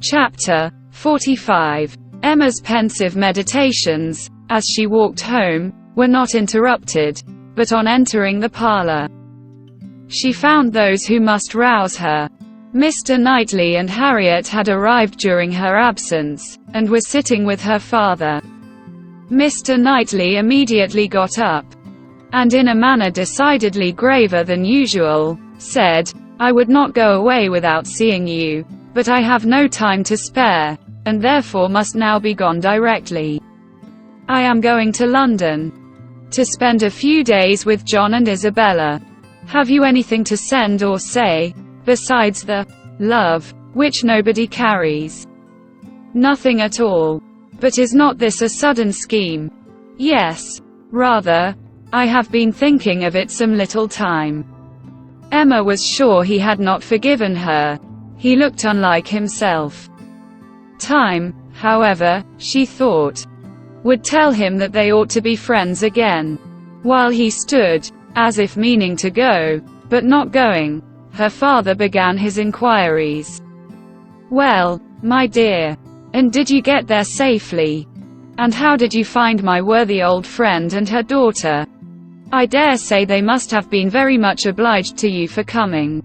Chapter 45. Emma's pensive meditations, as she walked home, were not interrupted, but on entering the parlor, she found those who must rouse her. Mr. Knightley and Harriet had arrived during her absence, and were sitting with her father. Mr. Knightley immediately got up, and in a manner decidedly graver than usual, said, "I would not go away without seeing you, but I have no time to spare, and therefore must now be gone directly. I am going to London, to spend a few days with John and Isabella. Have you anything to send or say, besides the love, which nobody carries?" "Nothing at all. But is not this a sudden scheme?" "Yes. Rather. I have been thinking of it some little time." Emma was sure he had not forgiven her. He looked unlike himself. Time, however, she thought, would tell him that they ought to be friends again. While he stood, as if meaning to go, but not going, her father began his inquiries. "Well, my dear, and did you get there safely? And how did you find my worthy old friend and her daughter? I dare say they must have been very much obliged to you for coming.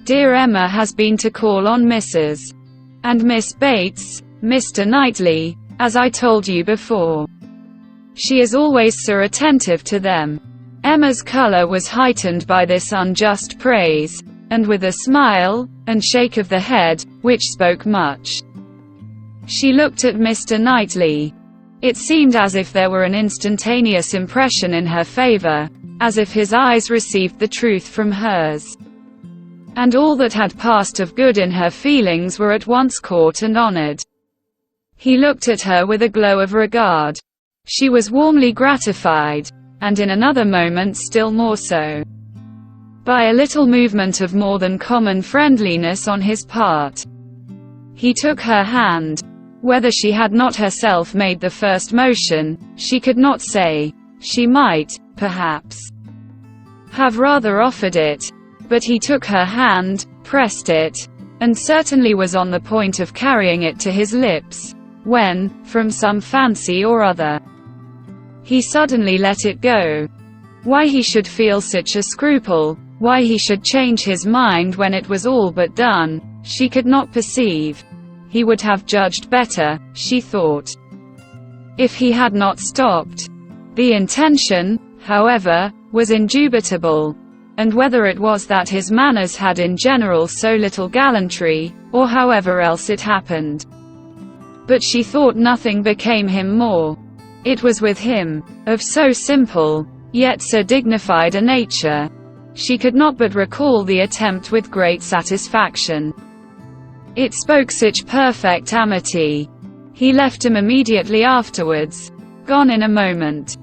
Dear Emma has been to call on Mrs. and Miss Bates, Mr. Knightley, as I told you before. She is always so attentive to them." Emma's color was heightened by this unjust praise, and with a smile, and shake of the head, which spoke much, she looked at Mr. Knightley. It seemed as if there were an instantaneous impression in her favor, as if his eyes received the truth from hers, and all that had passed of good in her feelings were at once caught and honored. He looked at her with a glow of regard. She was warmly gratified, and in another moment still more so, by a little movement of more than common friendliness on his part. He took her hand. Whether she had not herself made the first motion, she could not say. She might, perhaps, have rather offered it, but he took her hand, pressed it, and certainly was on the point of carrying it to his lips, when, from some fancy or other, he suddenly let it go. Why he should feel such a scruple, why he should change his mind when it was all but done, she could not perceive. He would have judged better, she thought, if he had not stopped. The intention, however, was indubitable, and whether it was that his manners had in general so little gallantry, or however else it happened, but she thought nothing became him more. It was with him, of so simple, yet so dignified a nature. She could not but recall the attempt with great satisfaction. It spoke such perfect amity. He left him immediately afterwards, gone in a moment.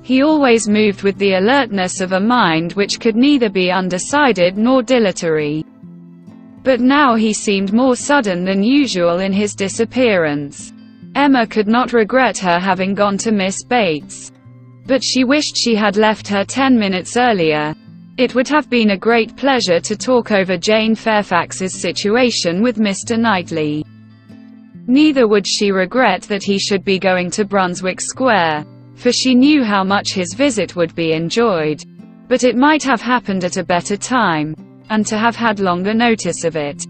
He always moved with the alertness of a mind which could neither be undecided nor dilatory. But now he seemed more sudden than usual in his disappearance. Emma could not regret her having gone to Miss Bates, but she wished she had left her 10 minutes earlier. It would have been a great pleasure to talk over Jane Fairfax's situation with Mr. Knightley. Neither would she regret that he should be going to Brunswick Square, for she knew how much his visit would be enjoyed. But it might have happened at a better time, and to have had longer notice of it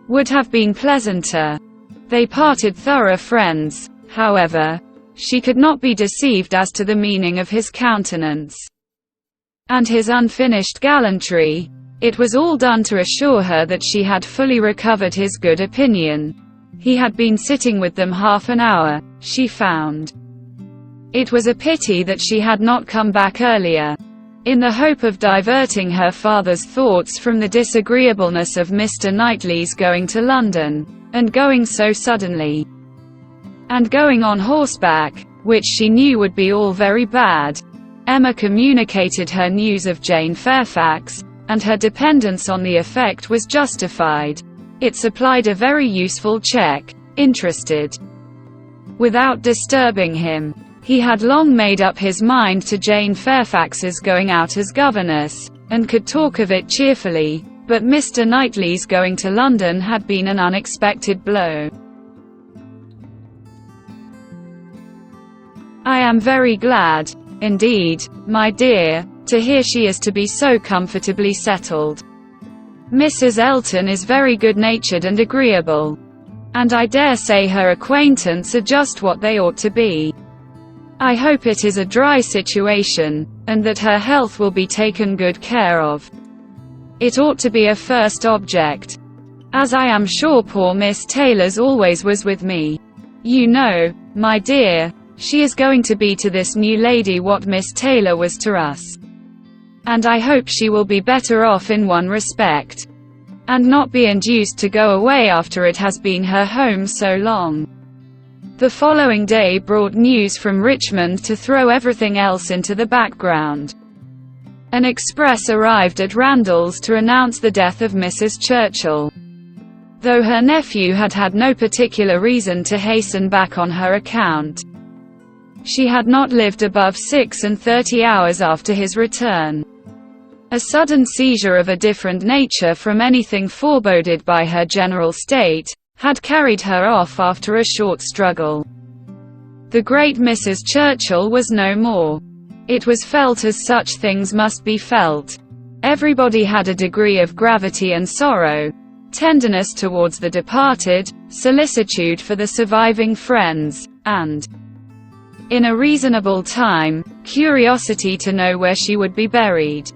would have been pleasanter. They parted thorough friends, however. She could not be deceived as to the meaning of his countenance and his unfinished gallantry. It was all done to assure her that she had fully recovered his good opinion. He had been sitting with them half an hour, she found. It was a pity that she had not come back earlier, in the hope of diverting her father's thoughts from the disagreeableness of Mr. Knightley's going to London, and going so suddenly, and going on horseback, which she knew would be all very bad. Emma communicated her news of Jane Fairfax, and her dependence on the effect was justified. It supplied a very useful check. Interested, without disturbing him. He had long made up his mind to Jane Fairfax's going out as governess, and could talk of it cheerfully, but Mr. Knightley's going to London had been an unexpected blow. I am very glad, indeed, my dear, to hear she is to be so comfortably settled. Mrs. Elton is very good-natured and agreeable, and I dare say her acquaintance are just what they ought to be. I hope it is a dry situation, and that her health will be taken good care of. It ought to be a first object, as I am sure poor Miss Taylor's always was with me. You know, my dear, she is going to be to this new lady what Miss Taylor was to us. And I hope she will be better off in one respect, and not be induced to go away after it has been her home so long. The following day brought news from Richmond to throw everything else into the background. An express arrived at Randalls to announce the death of Mrs. Churchill. Though her nephew had had no particular reason to hasten back on her account, she had not lived above 36 hours after his return. A sudden seizure of a different nature from anything foreboded by her general state, had carried her off after a short struggle. The great Mrs. Churchill was no more. It was felt as such things must be felt. Everybody had a degree of gravity and sorrow, tenderness towards the departed, solicitude for the surviving friends, and, in a reasonable time, curiosity to know where she would be buried.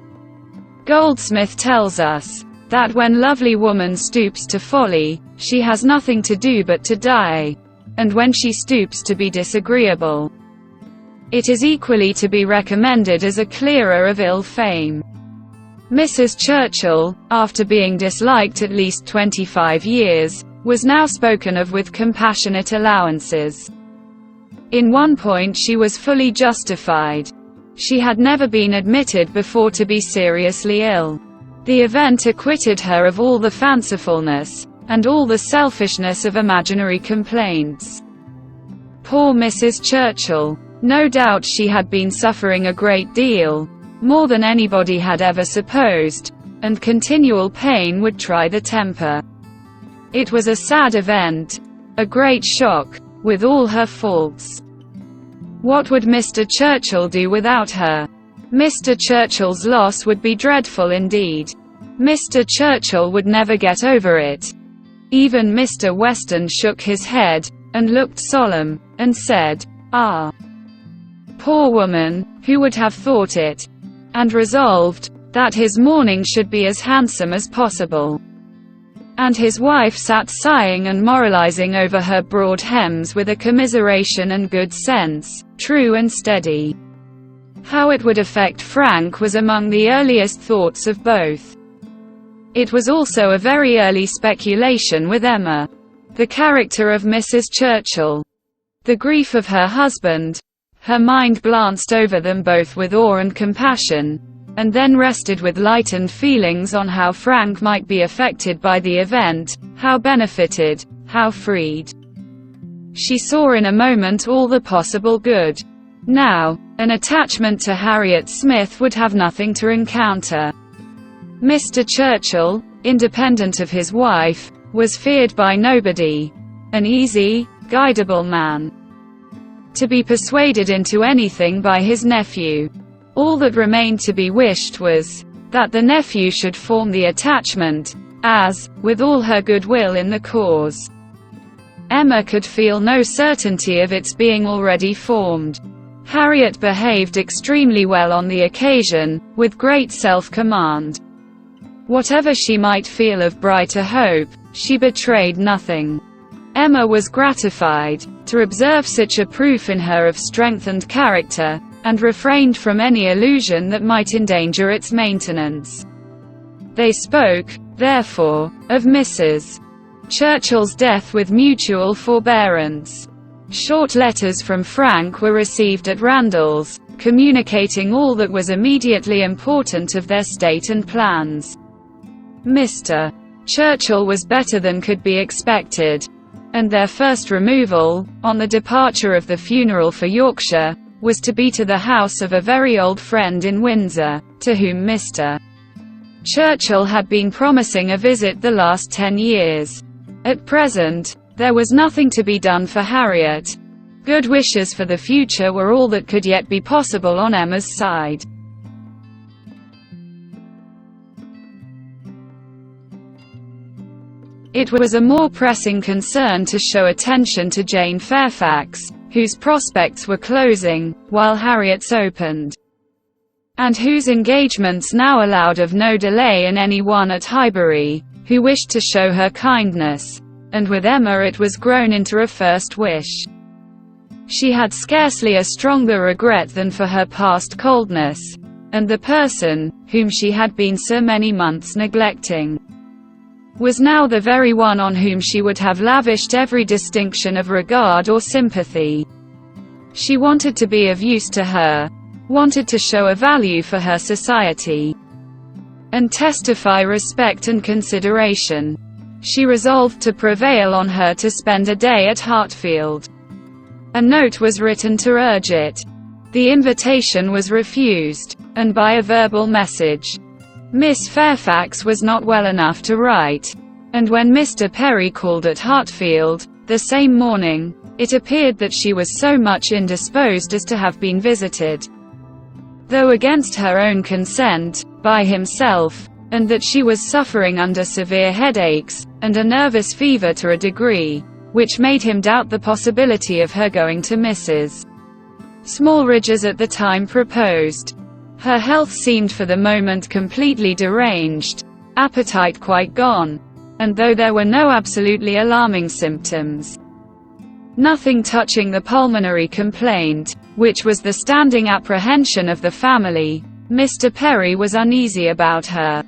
Goldsmith tells us that when lovely woman stoops to folly, she has nothing to do but to die, and when she stoops to be disagreeable, it is equally to be recommended as a clearer of ill fame. Mrs. Churchill, after being disliked at least 25 years, was now spoken of with compassionate allowances. In one point she was fully justified. She had never been admitted before to be seriously ill. The event acquitted her of all the fancifulness, and all the selfishness of imaginary complaints. Poor Mrs. Churchill! No doubt she had been suffering a great deal, more than anybody had ever supposed, and continual pain would try the temper. It was a sad event, a great shock, with all her faults. What would Mr. Churchill do without her? Mr. Churchill's loss would be dreadful indeed. Mr. Churchill would never get over it. Even Mr. Weston shook his head, and looked solemn, and said, "Ah, poor woman, who would have thought it?" and resolved that his mourning should be as handsome as possible. And his wife sat sighing and moralizing over her broad hems with a commiseration and good sense, true and steady. How it would affect Frank was among the earliest thoughts of both. It was also a very early speculation with Emma. The character of Mrs. Churchill, the grief of her husband, her mind glanced over them both with awe and compassion, and then rested with lightened feelings on how Frank might be affected by the event, how benefited, how freed. She saw in a moment all the possible good. Now, an attachment to Harriet Smith would have nothing to encounter. Mr. Churchill, independent of his wife, was feared by nobody. An easy, guidable man, to be persuaded into anything by his nephew. All that remained to be wished was that the nephew should form the attachment, as, with all her goodwill in the cause, Emma could feel no certainty of its being already formed. Harriet behaved extremely well on the occasion, with great self-command. Whatever she might feel of brighter hope, she betrayed nothing. Emma was gratified to observe such a proof in her of strengthened character, and refrained from any allusion that might endanger its maintenance. They spoke, therefore, of Mrs. Churchill's death with mutual forbearance. Short letters from Frank were received at Randalls, communicating all that was immediately important of their state and plans. Mr. Churchill was better than could be expected, and their first removal, on the departure of the funeral for Yorkshire, was to be to the house of a very old friend in Windsor, to whom Mr. Churchill had been promising a visit the last 10 years. At present, there was nothing to be done for Harriet. Good wishes for the future were all that could yet be possible on Emma's side. It was a more pressing concern to show attention to Jane Fairfax, whose prospects were closing, while Harriet's opened, and whose engagements now allowed of no delay in any one at Highbury, who wished to show her kindness. And with Emma it was grown into a first wish. She had scarcely a stronger regret than for her past coldness, and the person, whom she had been so many months neglecting, was now the very one on whom she would have lavished every distinction of regard or sympathy. She wanted to be of use to her, wanted to show a value for her society, and testify respect and consideration. She resolved to prevail on her to spend a day at Hartfield. A note was written to urge it. The invitation was refused, and by a verbal message. Miss Fairfax was not well enough to write, and when Mr. Perry called at Hartfield, the same morning, it appeared that she was so much indisposed as to have been visited, though against her own consent, by himself, and that she was suffering under severe headaches, and a nervous fever to a degree, which made him doubt the possibility of her going to Mrs. Smallridge's at the time proposed. Her health seemed for the moment completely deranged, appetite quite gone, and though there were no absolutely alarming symptoms, nothing touching the pulmonary complaint, which was the standing apprehension of the family, Mr. Perry was uneasy about her.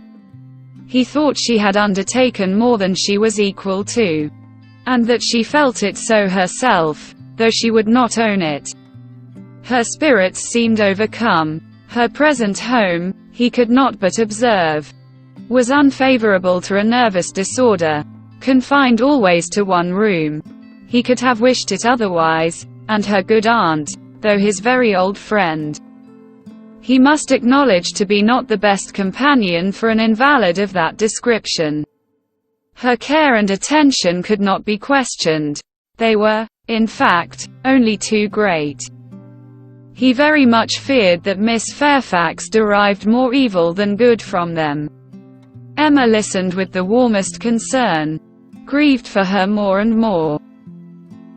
He thought she had undertaken more than she was equal to, and that she felt it so herself, though she would not own it. Her spirits seemed overcome. Her present home, he could not but observe, was unfavorable to a nervous disorder, confined always to one room. He could have wished it otherwise, and her good aunt, though his very old friend, he must acknowledge to be not the best companion for an invalid of that description. Her care and attention could not be questioned. They were, in fact, only too great. He very much feared that Miss Fairfax derived more evil than good from them. Emma listened with the warmest concern, grieved for her more and more,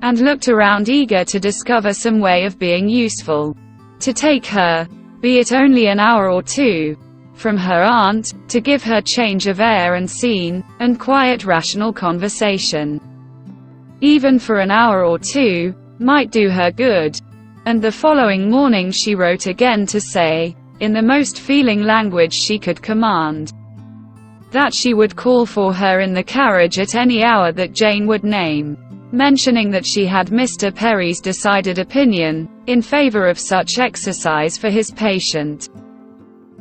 and looked around eager to discover some way of being useful, to take her, be it only an hour or two, from her aunt, to give her change of air and scene, and quiet rational conversation. Even for an hour or two, might do her good. And the following morning she wrote again to say, in the most feeling language she could command, that she would call for her in the carriage at any hour that Jane would name, mentioning that she had Mr. Perry's decided opinion, in favor of such exercise for his patient.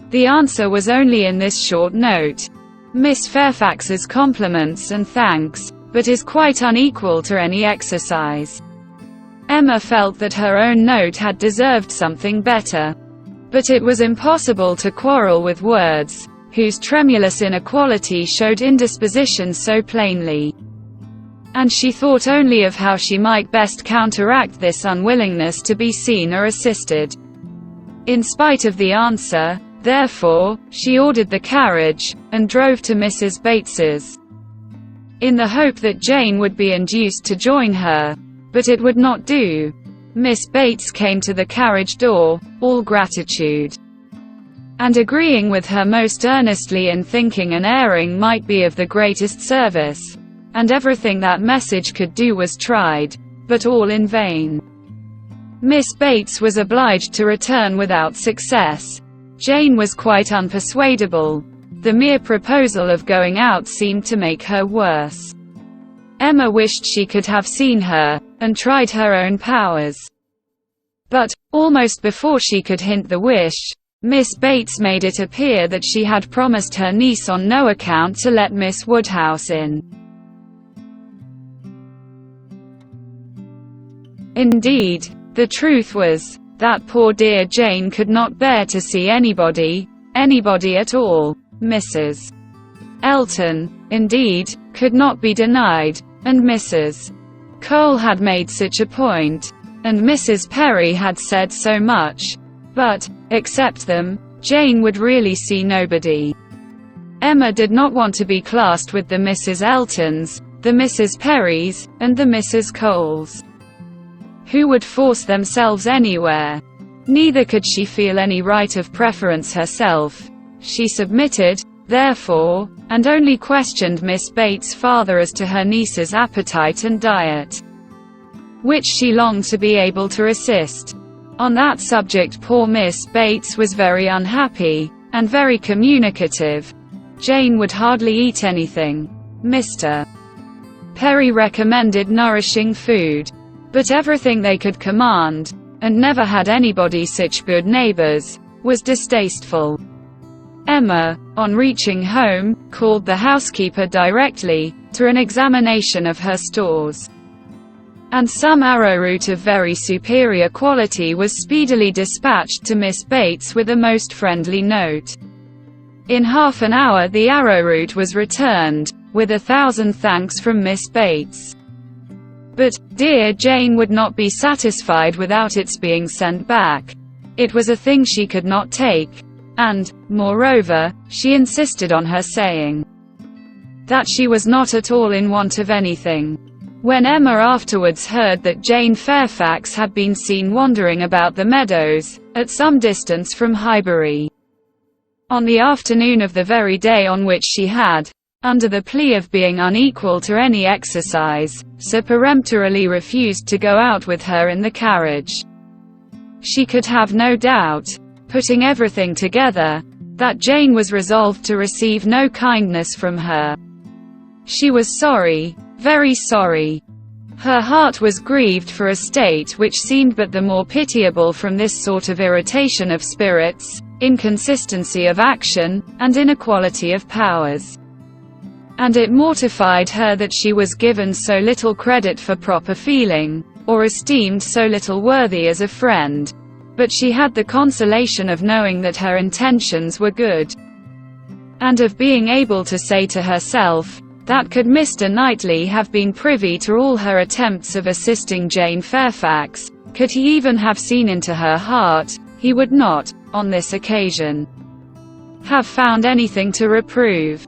The answer was only in this short note: Miss Fairfax's compliments and thanks, but is quite unequal to any exercise. Emma felt that her own note had deserved something better. But it was impossible to quarrel with words, whose tremulous inequality showed indisposition so plainly. And she thought only of how she might best counteract this unwillingness to be seen or assisted. In spite of the answer, therefore, she ordered the carriage, and drove to Mrs. Bates's, in the hope that Jane would be induced to join her. But it would not do. Miss Bates came to the carriage door, all gratitude, and agreeing with her most earnestly in thinking an airing might be of the greatest service, and everything that message could do was tried, but all in vain. Miss Bates was obliged to return without success. Jane was quite unpersuadable. The mere proposal of going out seemed to make her worse. Emma wished she could have seen her, and tried her own powers. But, almost before she could hint the wish, Miss Bates made it appear that she had promised her niece on no account to let Miss Woodhouse in. Indeed, the truth was, that poor dear Jane could not bear to see anybody at all. Mrs. Elton, indeed, could not be denied, and Mrs. Cole had made such a point, and Mrs. Perry had said so much. But, except them, Jane would really see nobody. Emma did not want to be classed with the Mrs. Eltons, the Mrs. Perrys, and the Mrs. Coles, who would force themselves anywhere. Neither could she feel any right of preference herself. She submitted, therefore, and only questioned Miss Bates' father as to her niece's appetite and diet, which she longed to be able to assist. On that subject poor Miss Bates was very unhappy, and very communicative. Jane would hardly eat anything. Mr. Perry recommended nourishing food, but everything they could command, and never had anybody such good neighbors, was distasteful. Emma, on reaching home, called the housekeeper directly, to an examination of her stores, and some arrowroot of very superior quality was speedily dispatched to Miss Bates with a most friendly note. In half an hour the arrowroot was returned, with 1,000 thanks from Miss Bates. But, dear Jane would not be satisfied without its being sent back. It was a thing she could not take, and, moreover, she insisted on her saying that she was not at all in want of anything. When Emma afterwards heard that Jane Fairfax had been seen wandering about the meadows, at some distance from Highbury, on the afternoon of the very day on which she had, under the plea of being unequal to any exercise, so peremptorily refused to go out with her in the carriage, she could have no doubt, putting everything together, that Jane was resolved to receive no kindness from her. She was sorry, very sorry. Her heart was grieved for a state which seemed but the more pitiable from this sort of irritation of spirits, inconsistency of action, and inequality of powers. And it mortified her that she was given so little credit for proper feeling, or esteemed so little worthy as a friend. But she had the consolation of knowing that her intentions were good, and of being able to say to herself, that could Mr. Knightley have been privy to all her attempts of assisting Jane Fairfax, could he even have seen into her heart, he would not, on this occasion, have found anything to reprove.